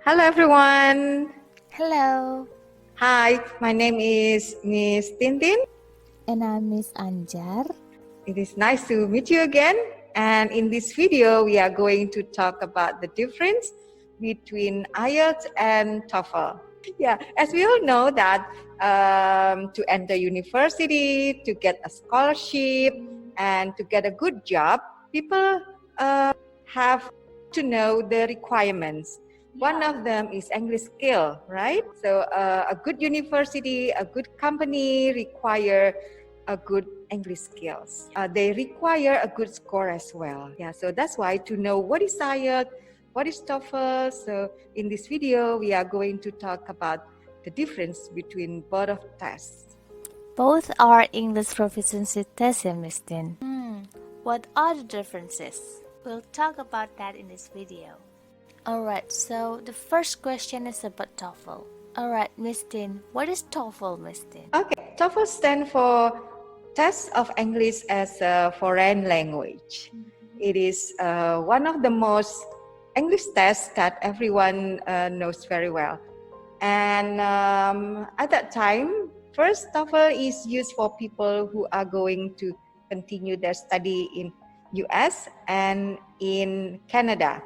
Hello everyone. Hello, Hi, my name is Miss Tien. and I'm Miss Anjar. It is nice to meet you again. And in this video, we are going to talk about the difference between IELTS and TOEFL. Yeah, as we all know that to enter university, to get a scholarship, and to get a good job, people have to know the requirements. One of them is English skill, right? So a good university, a good company require a good English skills. They require a good score as well. Yeah, so that's why to know what is IELTS, what is TOEFL. So in this video, we are going to talk about the difference between both of tests. Both are English proficiency tests, Miss Tien. What are the differences? We'll talk about that in this video. Alright, so the first question is about TOEFL. Alright, Miss Tien, what is TOEFL, Miss Tien? Okay, TOEFL stands for Test of English as a Foreign Language. It is one of the most English tests that everyone knows very well. And at that time, first TOEFL is used for people who are going to continue their study in US and in Canada.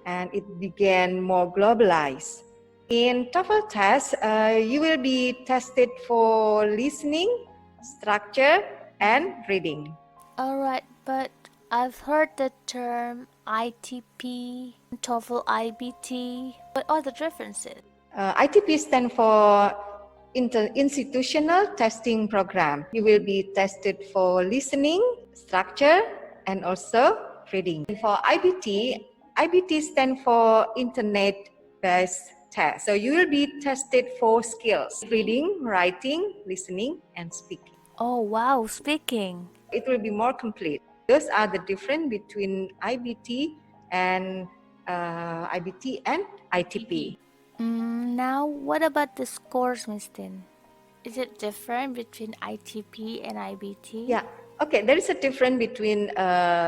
And it began more globalized. In TOEFL test, you will be tested for listening, structure, and reading. Alright, but I've heard the term ITP, TOEFL IBT. What are the differences? ITP stands for Institutional Testing Program. You will be tested for listening, structure, and also reading. And for IBT stands for Internet-Based Test. So you will be tested for skills, reading, writing, listening, and speaking. Oh wow, speaking. It will be more complete. Those are the difference between IBT and ITP. Now, what about the scores, Miss Tien? Is it different between ITP and IBT? Yeah, okay, there is a difference between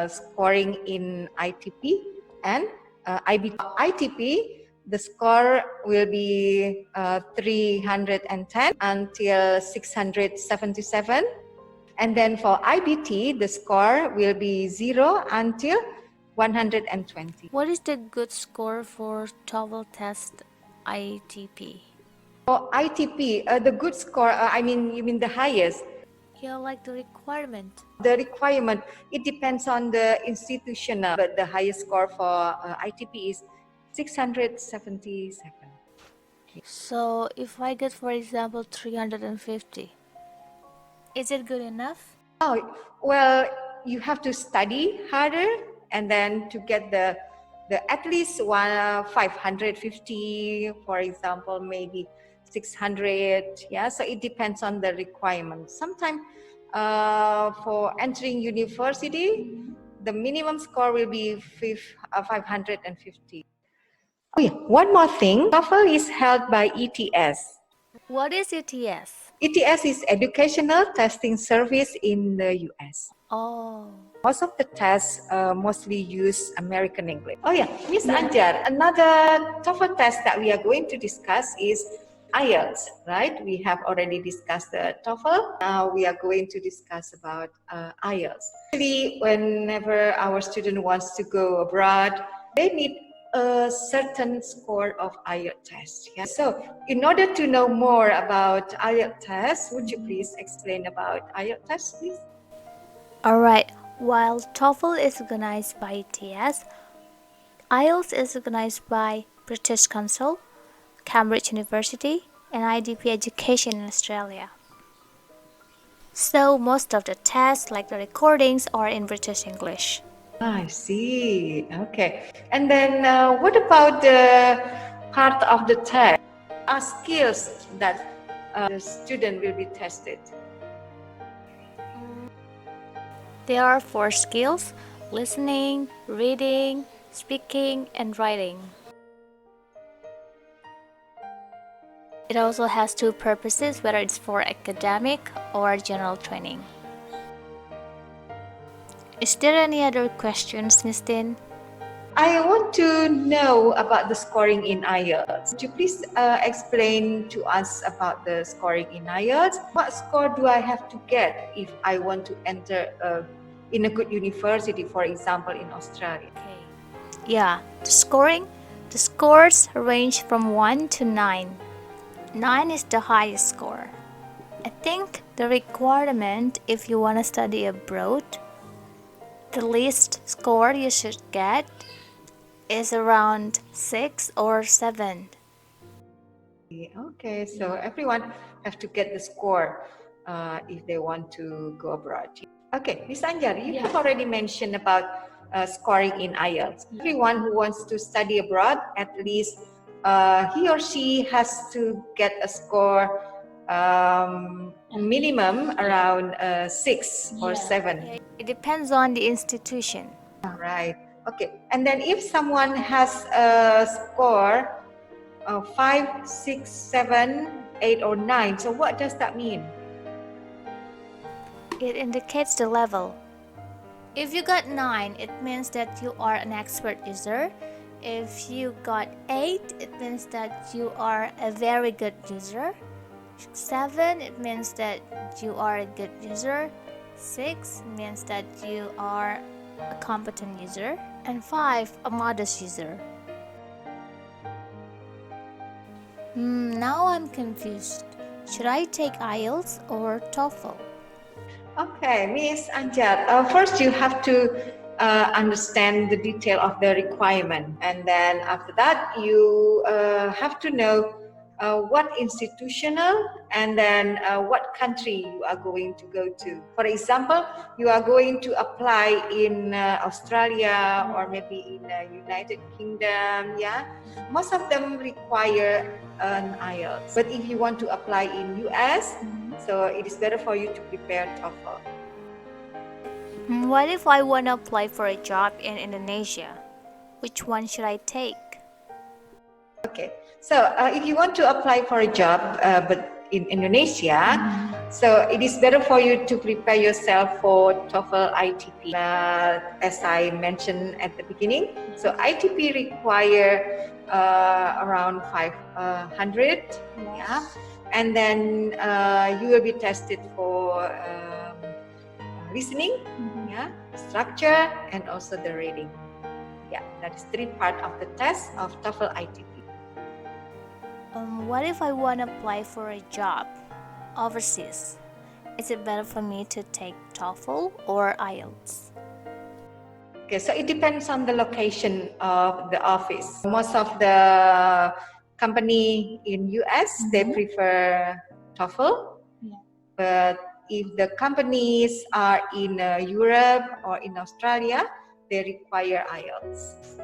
scoring in ITP and IBT. ITP, the score will be 310 until 677. And then for IBT, the score will be 0 until 120. What is the good score for TOEFL test ITP? For ITP, the good score, you mean the highest? Yeah, like the requirement. The requirement, it depends on the institution, but the highest score for ITP is 677. So, if I get, for example, 350, is it good enough? Oh, well, you have to study harder and then to get the at least 550, for example, maybe 600. Yeah, so it depends on the requirement. Sometimes for entering university, the minimum score will be 550. Oh yeah, one more thing. TOEFL is held by ETS. What is ETS? ETS is Educational Testing Service in the US. Oh. Most of the tests mostly use American English. Oh yeah, Miss Anjar, another TOEFL test that we are going to discuss is IELTS, right? We have already discussed the TOEFL. Now we are going to discuss about IELTS. Actually, whenever our student wants to go abroad, they need a certain score of IELTS test. Yeah? So in order to know more about IELTS test, would you please explain about IELTS test, please? Alright, while TOEFL is organized by ETS, IELTS is organized by British Council, Cambridge University, and IDP Education in Australia. So most of the tests, like the recordings, are in British English. I see. Okay. And then what about the part of the test? Are skills that the student will be tested? There are 4 skills: listening, reading, speaking, and writing. It also has 2 purposes, whether it's for academic or general training. Is there any other questions, Miss Tien? I want to know about the scoring in IELTS. Could you please explain to us about the scoring in IELTS? What score do I have to get if I want to enter in a good university, for example, in Australia? Okay. Yeah, the scores range from 1 to 9. 9 is the highest score. I think the requirement if you want to study abroad, the least score you should get is around 6 or 7. Okay, so everyone have to get the score if they want to go abroad. Okay, Miss Anjari, you have already mentioned about scoring in IELTS. Everyone who wants to study abroad, at least he or she has to get a score minimum around 6 or 7. It depends on the institution. Right. Okay. And then if someone has a score of 5, 6, 7, 8, or 9, so what does that mean? It indicates the level. If you got 9, it means that you are an expert user. If you got 8, it means that you are a very good user. 7, it means that you are a good user. 6 means that you are a competent user. And 5, a modest user. Now I'm confused. Should I take IELTS or TOEFL? Okay, Miss Anjar, first you have to understand the detail of the requirement, and then after that you have to know what institutional and then what country you are going to go to. For example, you are going to apply in Australia or maybe in United Kingdom, yeah? Most of them require an IELTS. But if you want to apply in US, so it is better for you to prepare TOEFL. What if I want to apply for a job in Indonesia? Which one should I take? Okay, so if you want to apply for a job but in Indonesia, so it is better for you to prepare yourself for TOEFL ITP. As I mentioned at the beginning, so ITP require around 500, yeah, and then you will be tested for listening, yeah, structure, and also the reading. Yeah, that is 3 parts of the test of TOEFL ITP. What if I want to apply for a job overseas? Is it better for me to take TOEFL or IELTS? Okay, so it depends on the location of the office. Most of the company in US, they prefer TOEFL, but if the companies are in Europe or in Australia, they require IELTS.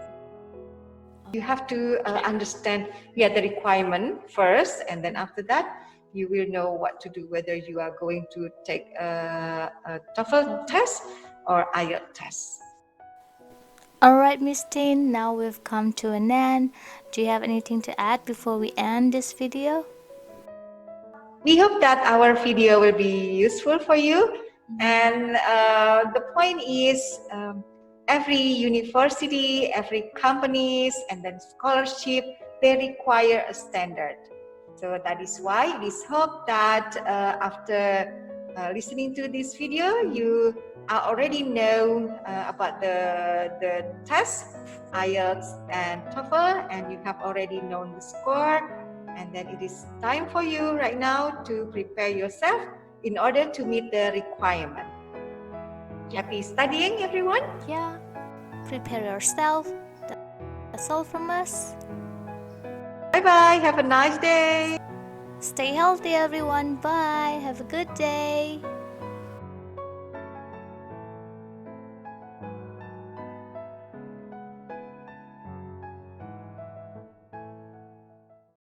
You have to understand the requirement first, and then after that, you will know what to do, whether you are going to take a TOEFL test or IELTS test. Alright, Miss Tien, now we've come to an end. Do you have anything to add before we end this video? We hope that our video will be useful for you. And the point is, every university, every companies, and then scholarship, they require a standard. So that is why it is hoped that after listening to this video, you already know about the test, IELTS and TOEFL, and you have already known the score. And then it is time for you right now to prepare yourself in order to meet the requirement. Happy studying, everyone? Yeah, prepare yourself. That's all from us. Bye-bye. Have a nice day. Stay healthy, everyone. Bye. Have a good day.